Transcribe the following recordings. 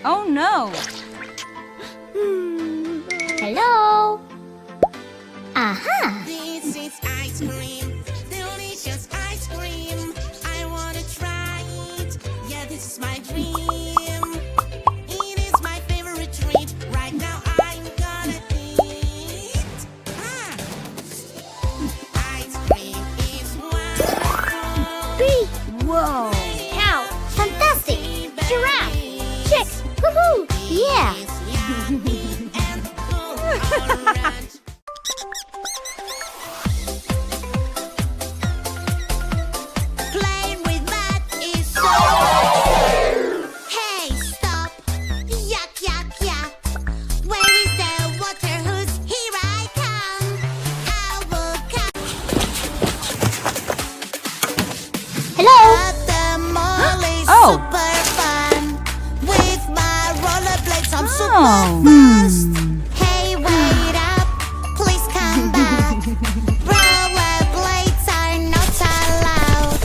Oh no! Hello? Aha! This is ice cream, delicious ice cream. I wanna try it. Yeah, this is my dream. It is my favorite treat. Right now I'm gonna eat. Ice cream is wonderful. Bee! Whoa! Cow! Fantastic! Giraffe! Chick! Woohoo! Yeah! It's yummy and full orange. Playing with mud is so good. Hey, stop! Yuck, yuck, yuck! Where is the water hose? Here I come! I will come! Hello? At the mall is Oh. super fun. With my rollerblades, I'm Oh. super fast. Hey, wait up! Please come back. Rollerblades are not allowed.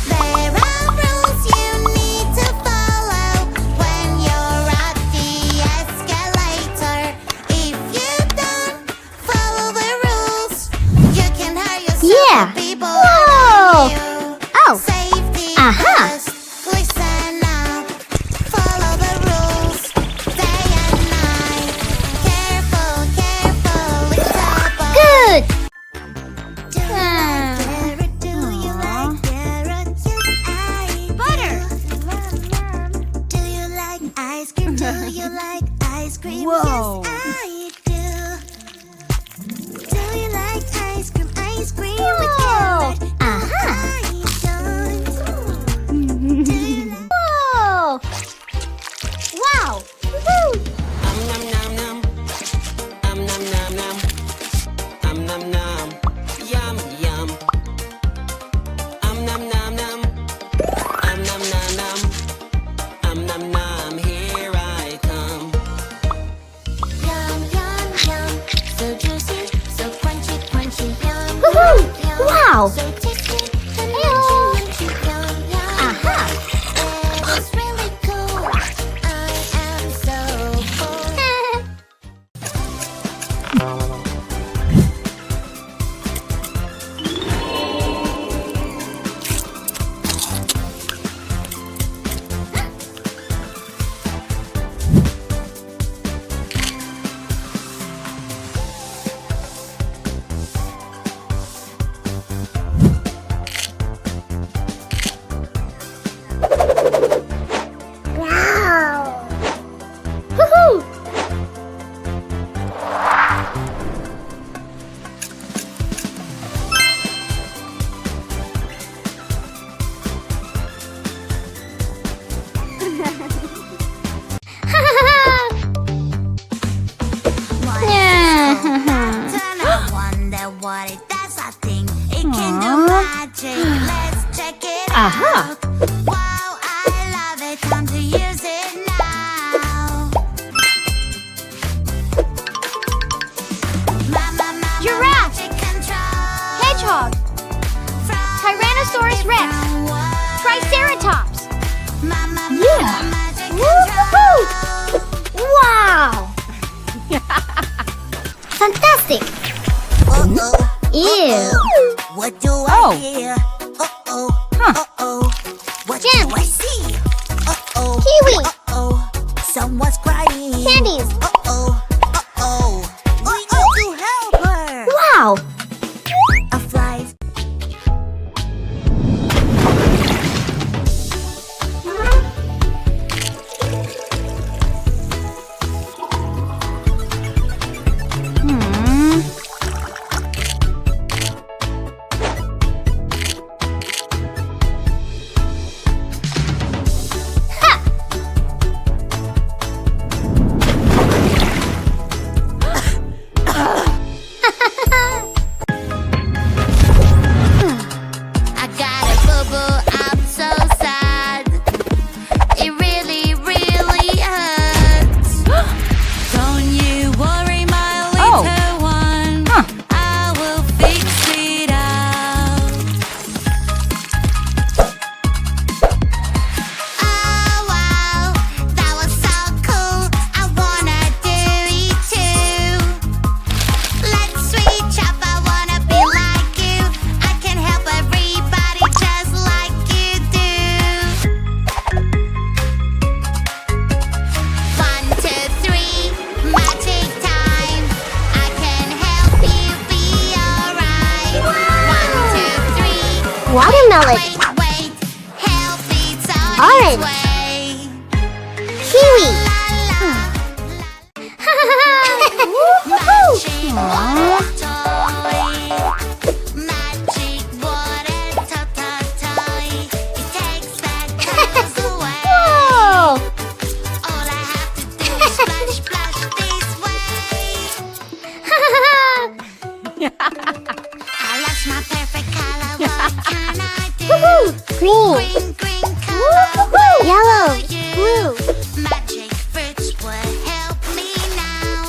There are rules you need to follow when you're at the escalator. If you don't follow the rules, you can hurt yourself Yeah. or people Whoa. around you. Oh! Safety Aha. first. Listen up. Follow the rules. Day and night. Careful, careful. It's up. Good! Do you like carrot? Do you like carrot? Yes, I Butter. do. Do you like ice cream? Do you like ice cream? Whoa. Yes, I do. Do you like ice cream? Ice cream with Whoa. carrot? Aha! I don't. Do you like Whoa! Wow! Woohoo! Nom nom nom. Nom nom nom. Nom nom. Yum yum. Nom nom nom. Nom nom. Nom nom. Here I come. Yum yum yum. So juicy, so crunchy, crunchy. Yum Woohoo! yum. Wow! So tasty and Hello. munchy, munchy. Yum yum. Aha! It is really cool. I am so full. Wow! Woohoo! I wonder what it does. I think it can do magic. Let's check it Aha. out. Wow, I love it. Time to use it now. Mama, Giraffe. magic control. Hedgehog! From Tyrannosaurus Rex! from what? Triceratops! Mama, Yeah. magic Woohoo! control. Wow! Fantastic! Uh-oh. Ew! What do Oh. I hear? Uh-oh. Uh-oh. What Jam. do I see? Uh-oh. Kiwi! Uh-oh. Someone's crying. Candies! Uh-oh. Uh-oh. We need to help her. Wow! A fly. Hmm. Ha! Watermelon. Wait, healthy's on Orange. its way. Kiwi. Magic water toy. It takes bad colors away. Whoa! All I have to do is splash, splash this way. I lost my perfect color. What can I do? Woohoo! Green. Green, green color. Woohoo! Yellow. Blue. Magic fruits will help me now.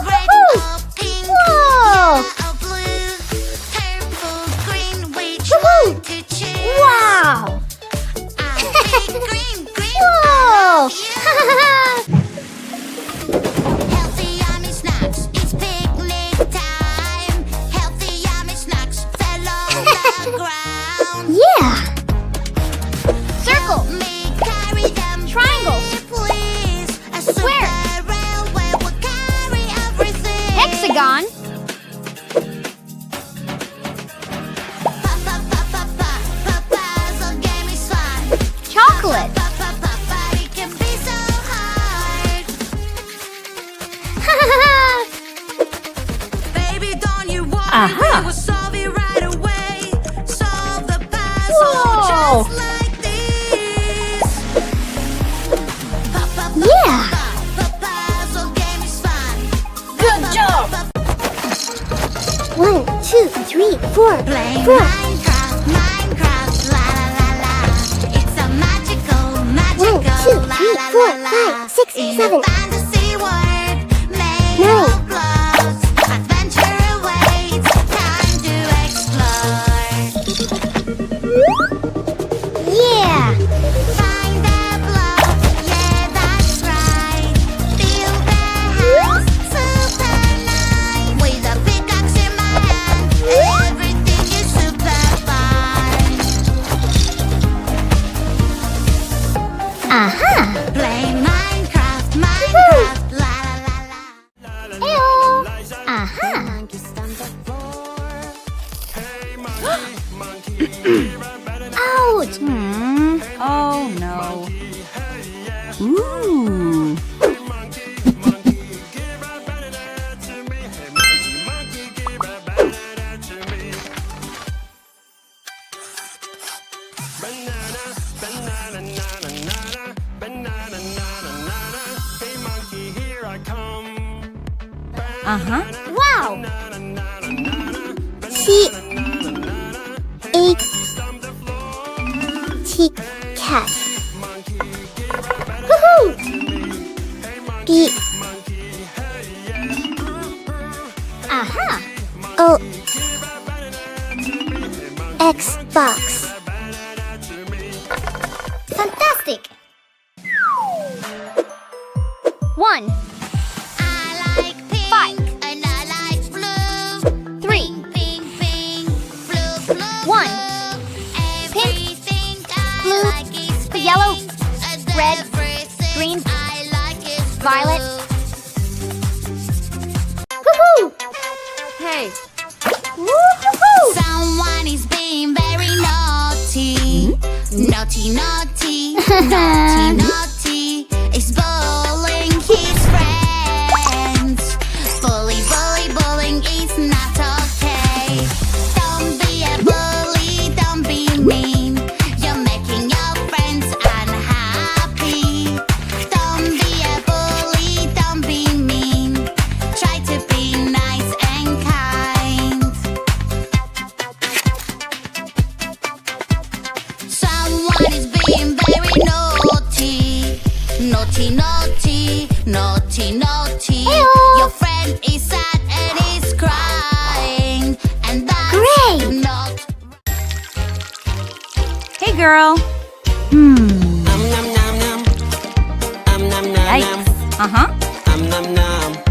Red Woohoo! or pink, Whoa! yellow or blue, purple, green, which Woohoo! one to choose? Wow! I'll pick green, green. Whoa! Healthy yummy snacks, it's picnic time. Healthy yummy snacks fell on the ground. Yeah! Circle. Help me carry them, Triangles. please. A Square. super railway will carry everything. Hexagon. Puzzle game is fun. Chocolate. But it can be so hard. Baby, don't you worry, Aha. we will solve it right away. Solve the puzzle Whoa. just like this. Yeah. Puzzle game is fun. Good job. 1, 2, 3, 4. Play 4. Minecraft, Minecraft, la la la la. It's a magical, magical, 1, 2, 3, la 4, la la la. 5, 6, In 7. a fantasy world made 9. of blocks, adventure awaits, time to explore. Yeah. Find the block, yeah that's right. Build a house, super nice. With a pickaxe in my hand, everything is super fun. Aha. Play Minecraft, Minecraft, la la la la. Eyo. Aha. Ouch. Oh no. Ooh. Uh-huh. Wow. C A T cat. Woohoo! B Aha. O Xbox. Fantastic. 1, I like pink 5, and I like blue. 3, Pink, pink, blue, blue, 1. blue. Everything I blue, like is pink. yellow, And red, everything green, I like is blue. violet. Woohoo! Hey. Woohoo! Someone is being very naughty. Naughty, naughty, naughty, naughty. Is bullying his friends. Bully, bully, bullying is not okay. Don't be a bully, don't be mean. You're making your friends unhappy. Don't be a bully, don't be mean. Try to be nice and kind. Someone is being very naughty. Naughty, naughty, naughty, naughty. Ew. Your friend is sad and is crying. And that's Great. not Hey girl. Nom nom nom nom. Nom nom nom nom. Yikes. Uh-huh. Nom nom nom.